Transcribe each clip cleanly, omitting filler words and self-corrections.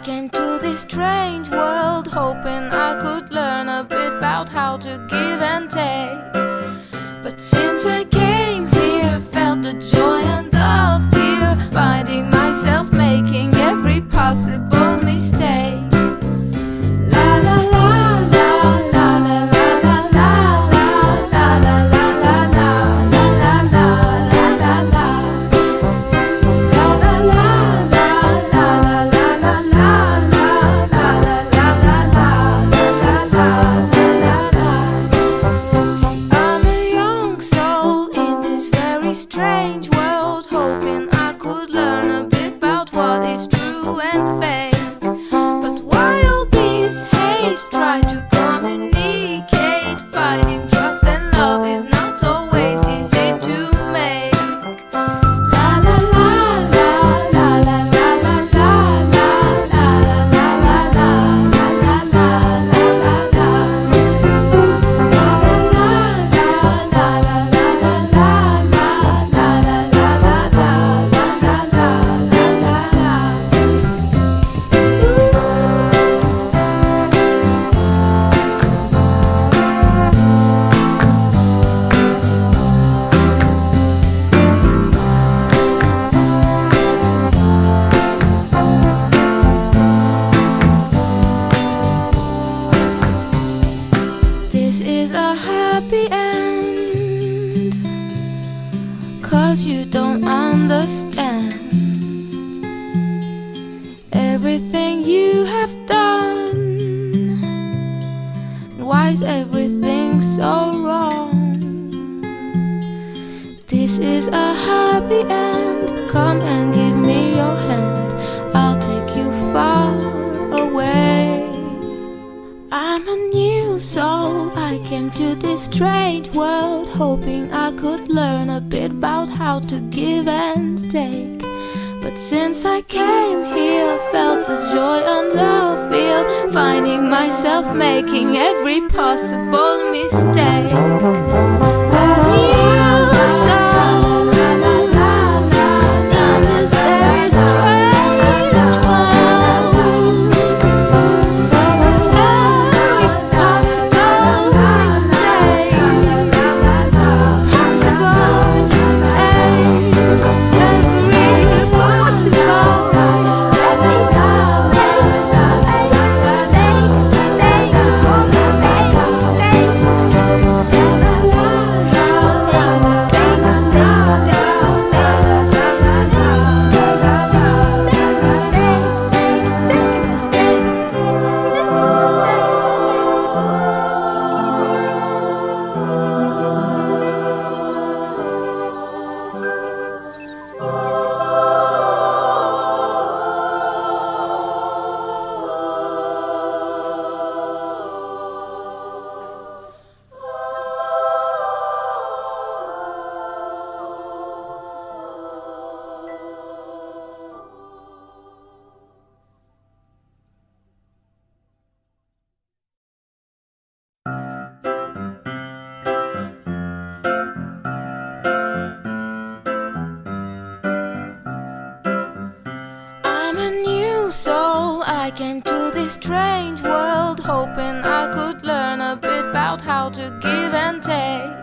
came to this strange world hoping I could learn a bit about how to give and take. But since I came here, felt the joy and the fear, finding myself making every possible mistake. La la la la la la la la la la la la la la la la la la. Strange world, hoping I could learn a bit about what is true and fake. But why all these hate? Try to communicate. Finding trust and love is not always easy to make. La la la la la la la la la la la la la la la la. This is a happy end, 'cause you don't understand everything you have done. Why is everything so wrong? This is a happy end. Come and give me your hand, I'll take you far away. I'm a new soul, I came to this strange world hoping I could learn a bit about how to give and take. But since I came here, felt the joy and the fear, finding myself making every possible mistake. A new soul in this very strange world. Every possible mistake, possible mistake, every possible soul, I came to this strange world hoping I could learn a bit about how to give and take.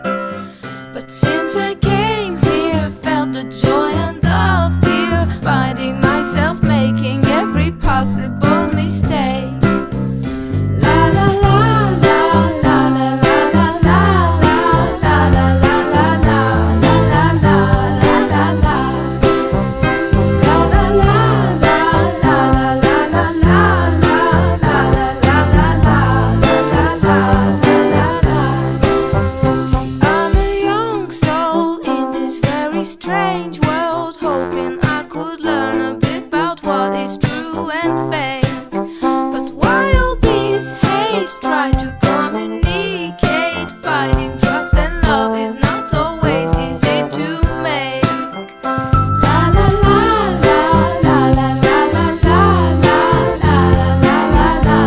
But since I came here, felt the joy and the fear, finding myself making every possible mistake. La la la la la la la la la la la la la la la la la la. Strange world, hoping I could learn a bit about what is true and fake. But why all these hate? Try to communicate. Finding trust and love is not always easy to make. La la la la la la la la la la la la la la la la la.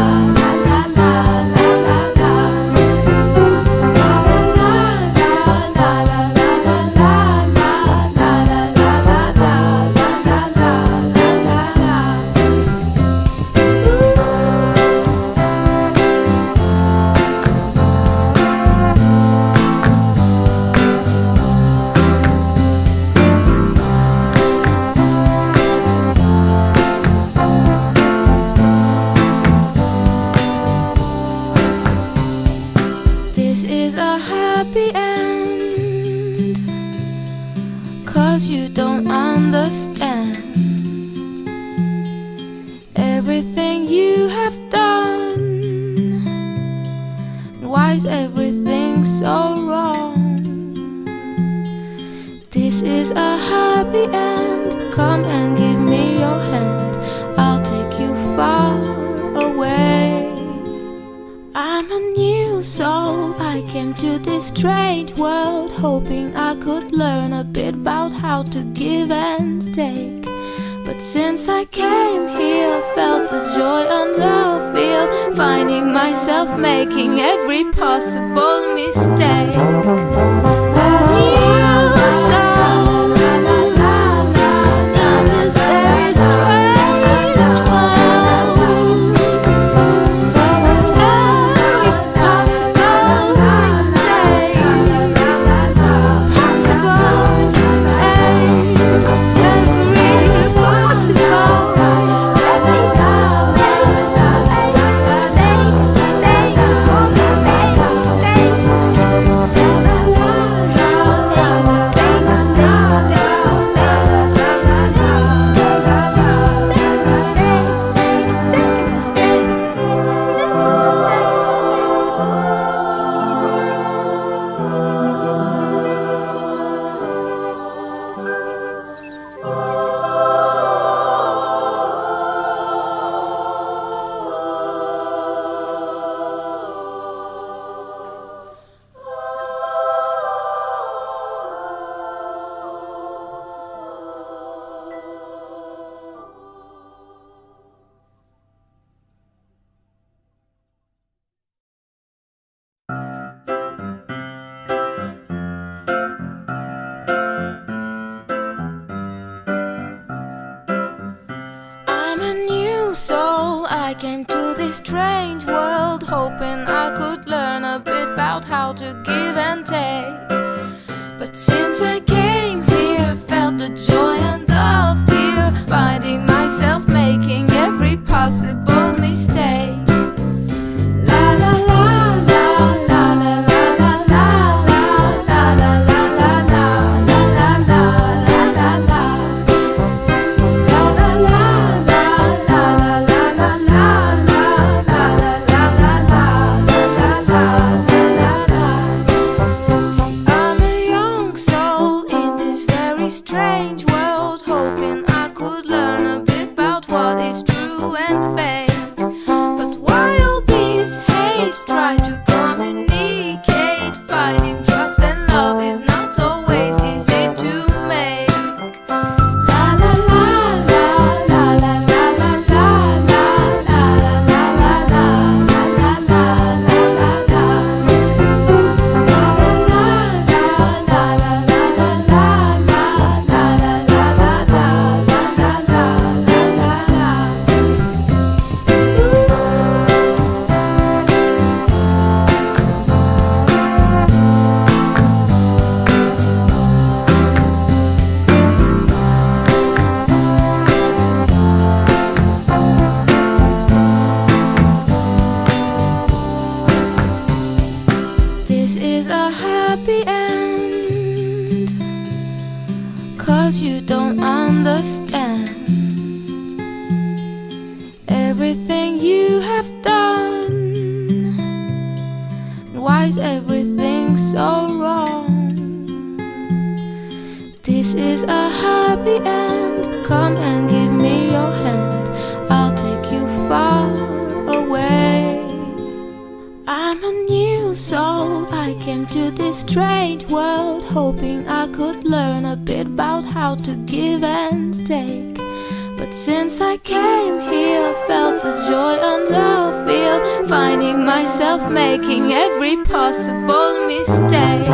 'cause you don't understand everything you have done. Why is everything so wrong? This is a happy end. Come and give me your hand. I'll take you far away. I'm a new soul. I came to this strange world hoping I could learn a bit about how to give and take. But since I came here, felt the joy and the fear, finding myself making every possible mistake. So I came to this strange world hoping I could learn a bit about how to give and take. But since I came here, felt the joy and the fear, finding myself making every possible mistake. La la la la la la la la la la la la la la la la la la la. Strange world, hoping I could learn a bit about what is true and fake. But why all this hate? Try to communicate. Finding trust and love is not always easy to make. La la la la la la la la la la la la la la la la la. This is a happy end, 'cause you don't understand everything you have done. Why is everything so wrong? This is a happy end. Come and give me your hand. I'll take you far away. I'm a new soul. I came to this strange world hoping I could learn a bit about how to give and take. But since I came here, felt the joy and the fear, finding myself making every possible mistake.